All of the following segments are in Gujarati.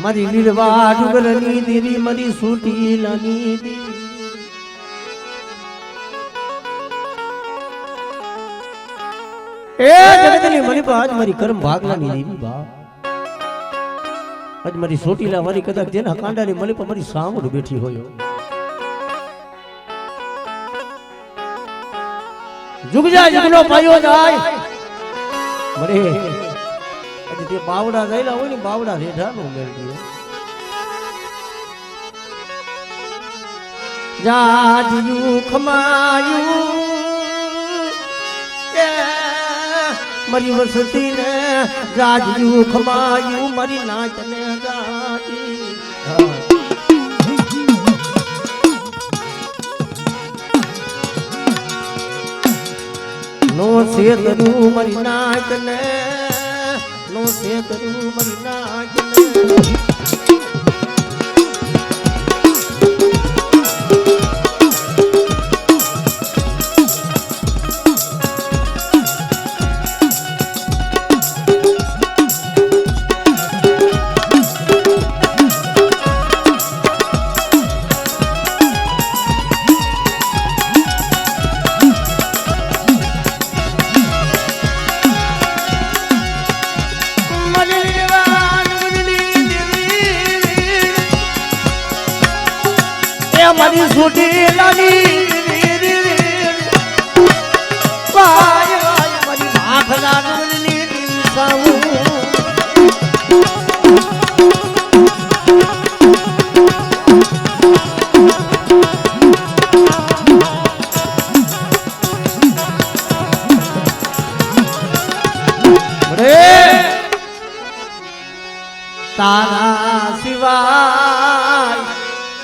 મારી લીલવા ડુંગરની દેવી મારી સુટીલાની દેવી એ જગતની મારી આજ મારી કર્મ ભાગલાની દેવી બા આજ મારી સોટીલા મારી કદાચ જેના કાંડાની મળી પર મારી સામું બેઠી હોય જુગજા જુગનો પાયો જાય મરે આજે તે બાવડા ગયેલા હોય ને બાવડા રેઢાનો મેળ દીયો જાજ્યું ખમાયું એ મારી વસતી ને જાજ્યું ખમાયું મારી નાચ ને જાજી નો સેતરું મારી નાચ ને નો સેતરું મારી નાચ ને મારી સુટીલાની વાય વાય મારી ભાખલાની દિશાવું તારા સિવાય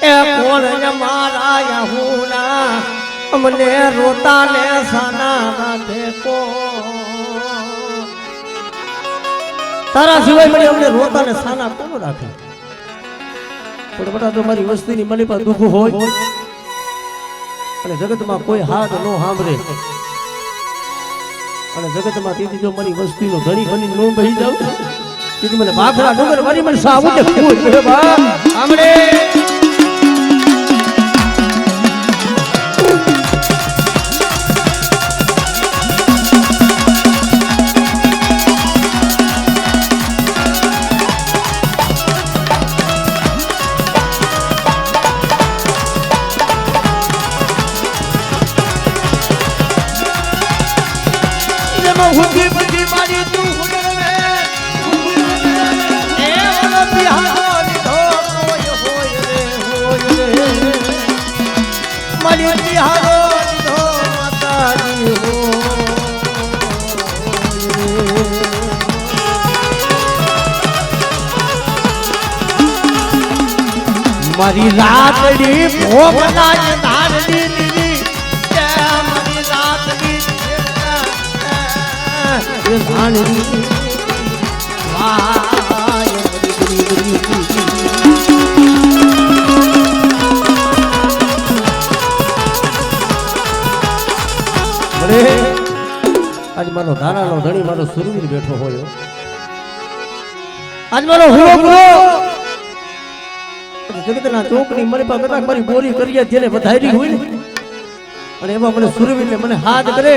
એ કોણ મારા યહુના અમને રોતા ને સાના રાધે કો તારા સિવાય મને અમને રોતા ને સાના કોણ રાખે પણ બટા તો મારી વસ્તીની મને પર દુઃખ હોય અને જગતમાં કોઈ હાથ નો સાંભળે અને જગતમાં તેથી જો મારી વસ્તીનો ધણી બની નો બહી જાવ તેથી મને ભાખરા ડુંગર મારી મને સાવું કે બા સાંભળે हुकी बुकी मारी तू हुडर में ए ओलो बिहारो लिधो होय रे मारी बिहारो लिधो माताजी हो मारी रातड़ी भोगना धारनी दी मारी रातड़ी धानी वाय બરે આજ મારો ધારાનો ધણી મારો સુરવીર બેઠો હોય આજ મારો હુરો ગુરો જગતના ચોકની મને પર કદાચ મારી બોરી કરીએ જેને વધારી હોય ને અને એમાં મને સુરવીર ને મને હાથ કરે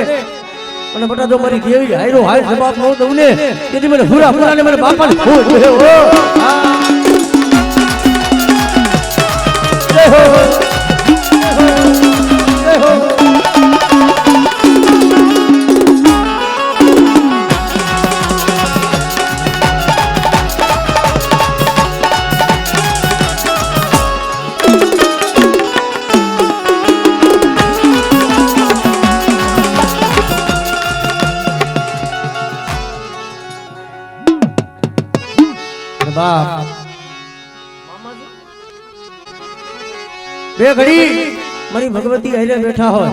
અને બટા જો મારી દેવી હાયરો હાય જવાબ નો દઉં ને તેથી મને હુરા હુરા ને મને બાપા ને ખોજ હે ઓ જય હો જય હો બાપ બે ઘડી મારી ભગવતી આઈને બેઠા હોય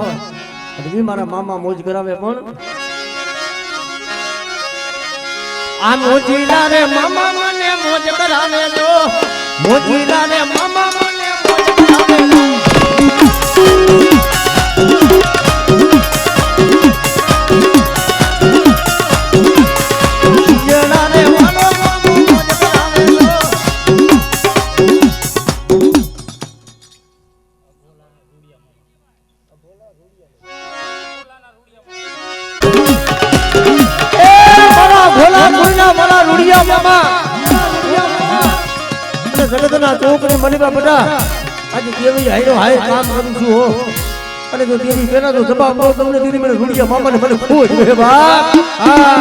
અને મારા મામા મોજ કરાવે પણ આ મોજીલા રે મામા મને મોજ કરાવે તો મોજીલા રે મામા મને મોજ કરાવે જણા રે માનો મોજ કરાવે લુડિયા મામા અને જગતના ચોકને મલીબા બટા આજે દેવી હાયરો હાય કામ કરું છું હો અને જો દેવી પેલા તો જવાબ આપો તમને દીદી મને લુડિયા મામાને મને ખોજ હે બાપ હા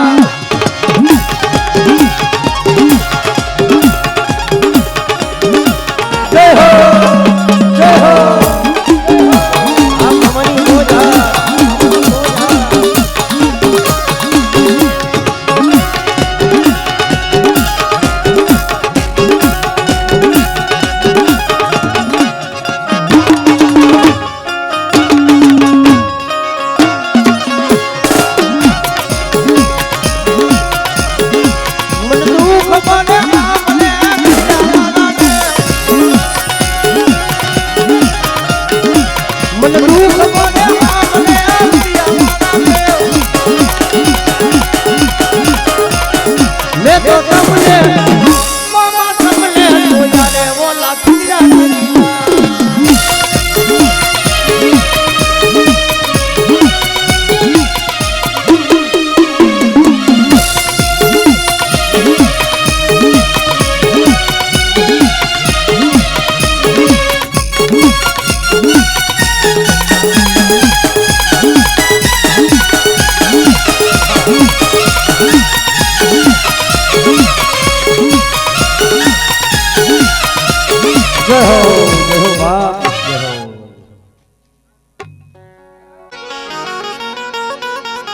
જય હો જય હો આપ અમારી મોજા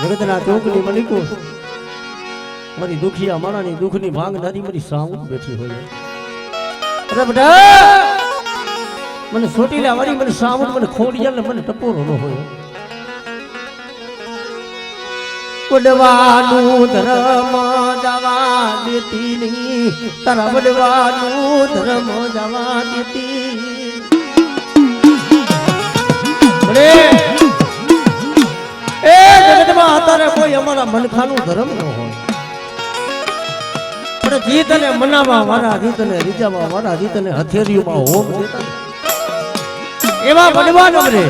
જગતના ચોકની મલિકો મારી દુખિયા મારાની દુખની ભાંગનારી મારી સામું બેઠી હોય અરે બેટા મને સોટીલા વાળી મને સામું મને ખોડિયાલ મને ટપોરો ન હોય વડવાનું ધર્મ જવા દેતી નહીં તારા વડવાનું ધર્મ જવા દેતી એ જગતમાં અત્યારે કોઈ અમારા મનખાનું ધર્મ ન હોય પણ જીતને મનાવા વાળા જીતને રીજાવા વાળા જીતને હથેળીઓમાં હોમ દેતા એવા વડવાનો રે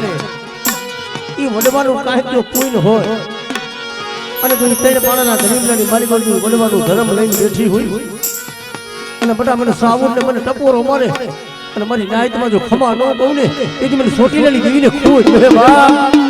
ઈ વડવાનું કાંઈક જો પૂર્ણ હોય અને કોઈ તેડ પાણાના ધરીમલાની માલિકોની વડવાનું ધર્મ લઈને બેઠી હોય અને બટા મને સાવણ ને મને ટપોરો મારે અને મારી નાયતમાં જો ખમા ન કહું ને એથી મને સોટીલાની દેવીને ખોજ હે બા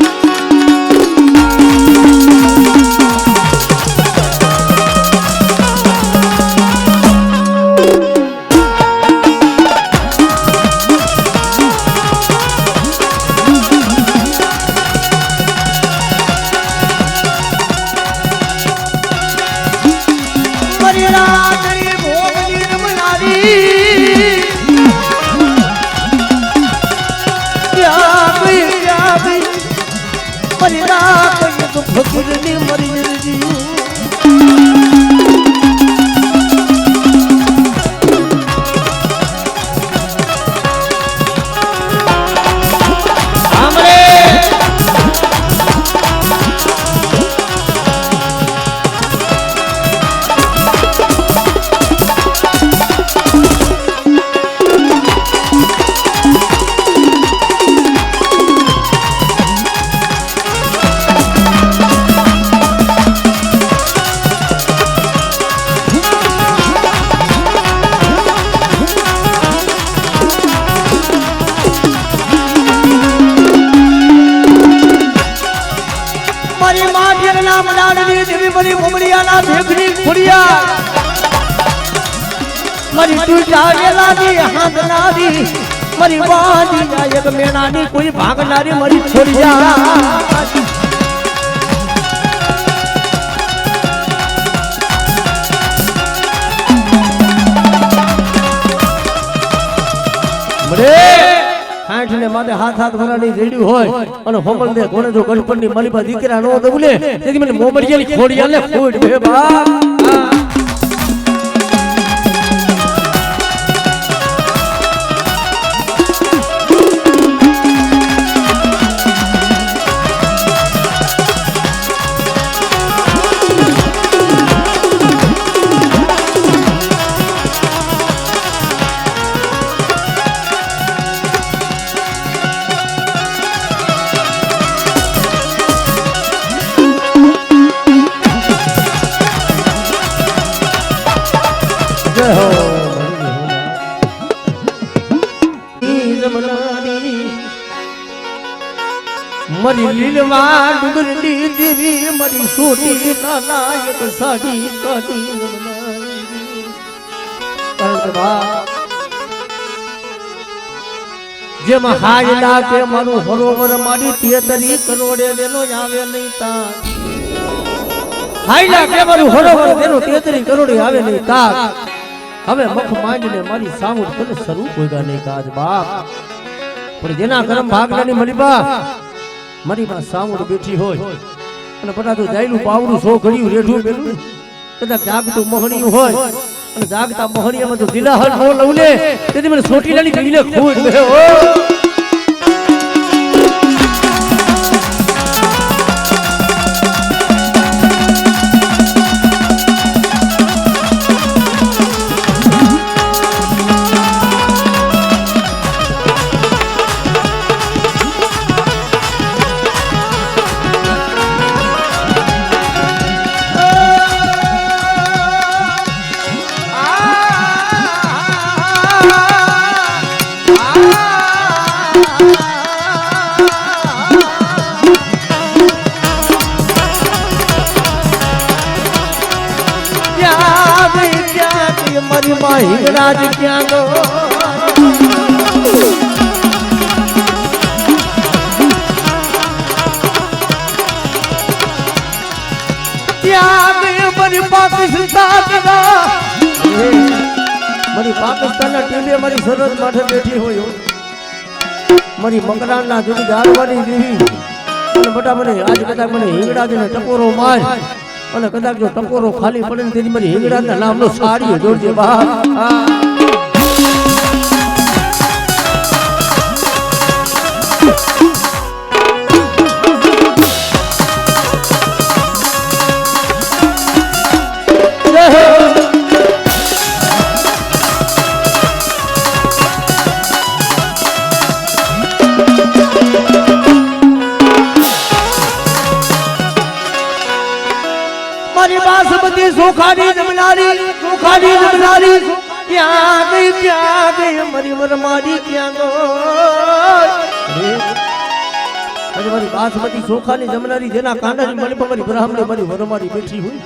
ફકીરની મરી જીવું મારી ઉમરિયાના ભેગની ખુડિયા મારી ટૂટા ગેલાની હાથનારી મારી વાજી નાયક મેણાની કોઈ ભાગનારી મારી ખુડિયા ને માથે હાથ હાથ ભરાની રેડી હોય અને હોમલ દે કોને જો ગણપણની મલીપા દીકરા નો દબલે તેથી મને મોમડિયાની ખોડિયાલે ખોડ બે બાપ જય હો મરી લીલવા ડુંગરની દેવી મરી સોટી નાનાયક સાડી કાઢી જેમાં હાયલા કે મારું હરોવર મારી 33 કરોડે દેનો આવે નહીં તાર હાયલા કે મારું હરોવર દેનો 33 કરોડે આવે નહીં તાર હવે મુખ માંડીને મારી સામું તને શરૂ કોઈગા નહીં કાજ બાપ પણ જેના કરમ ભાગલાની મલીબા મારી માં સામું બેઠી હોય અને બધા તો જાયલું પાવડું સો ઘડ્યું રેઢું બેલું કદાચ જાગતું મોહણીયું હોય અને જાગતા મોહણીયામાં તો દિલાહર નો લઉં ને તેથી મને સોટીલાની કહીને ખોટ ગયો મારી માં હિંગરાજ ક્યાં ગો ત્યાં મારી પાકિસ્તાનના ટીમે મારી સરહદ માથે બેઠી હોય મારી મકરાણના જુદી દાળવાની દેવી અને બટા મને આજ કદાચ મને હિંગરાજને ટકોરો માર અને કદાચ જો ટકોરો ખાલી પડે ને તેની મારી હિંગરાજના નામનો સાડી જોડજે બા બાસમતી સોખાની જમનારી ક્યાં ગઈ મારી વરમારી ક્યાં ગઈ આજે મારી બાસમતી સોખાની જમનારી જેના કાંડાની મળી પર મારી બ્રાહ્મણી મારી વરમારી બેઠી હોય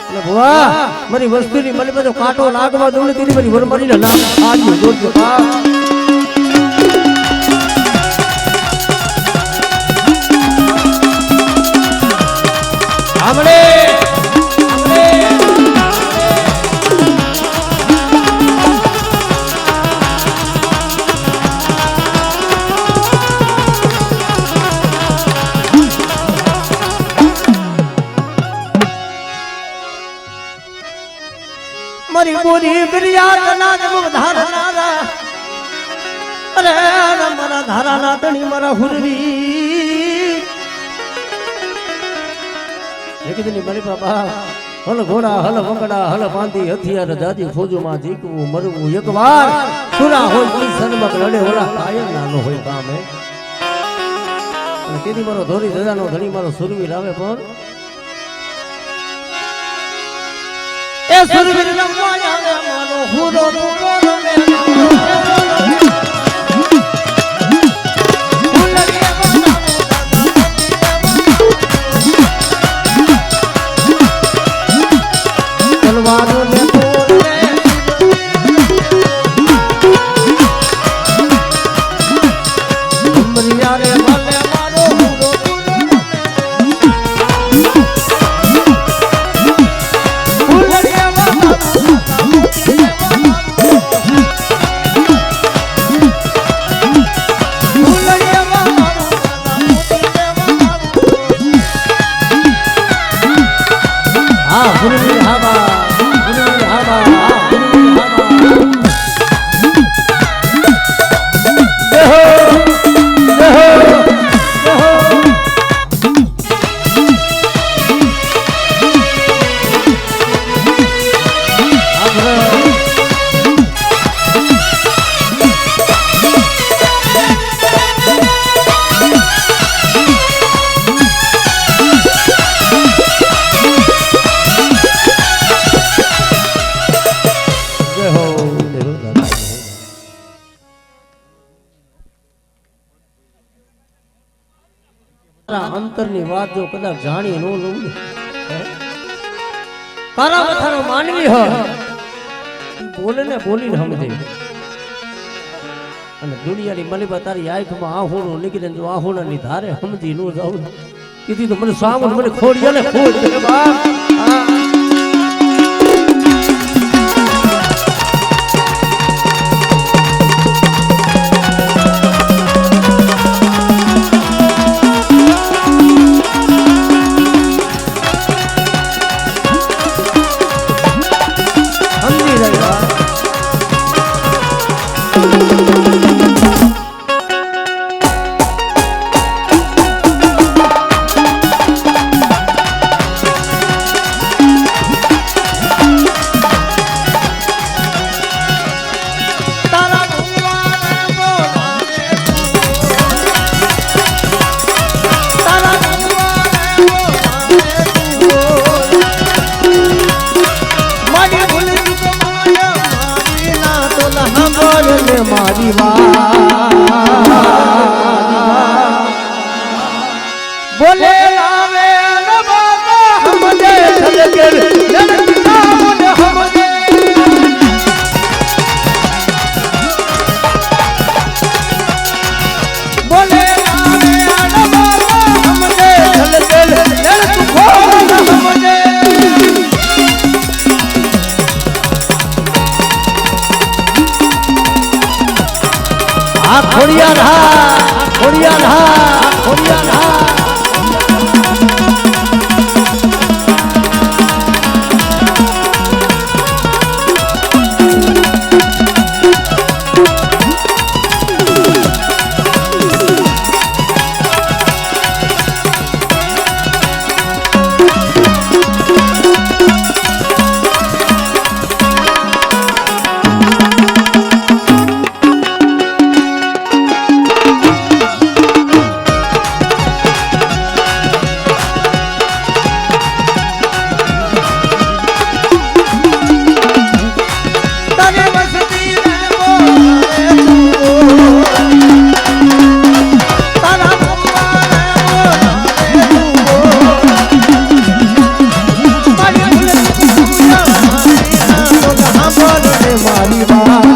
અને ભવા મારી વસ્તુની મળી પર કાંટો લાગવા દઉં ને તેની મારી વરમારીના નામ આજી જોડજો બા हमरे मरी बोरी बिरिया तना जब धारनारा अरे मरा धाराना तणी मरा हुरवी એકદની મારી બાબા હલ ઘોડા હલ વંગડા હલ બાંધી હથિયાર દાદી ફોજોમાં જીકવું મરવું એકવાર સુરા હોય કોઈ સન્મક લડે ઓલા કાયમ નાનો હોય કામ હે અને તેથી મારો ધોરી ધજાનો ધણી મારો સુરવીર આવે પણ એ સુરવીર રમવા આવે મારો હુરો હુરો રમે તલવારો ને તોડે ઉમરિયા રે ભલે મારો હુરો હા મારા અંતરની વાત જો કદાચ જાણી ન લઉં ને, તારા મથાનો માનવી હોય બોલે ને બોલીને સમજે. અને દુનિયાની મલીબા તારી આંખમાં આહોણું નીકળે જો આહોણાની ધારે સમજી ન જાઉં કીધી તો મને સામું મને ખોડિયા ને ખોડ મારી બોલે લાવે સમજે બોલે ખોડિયા રહા ખોડિયા રહા ખોડિયા રહા મારી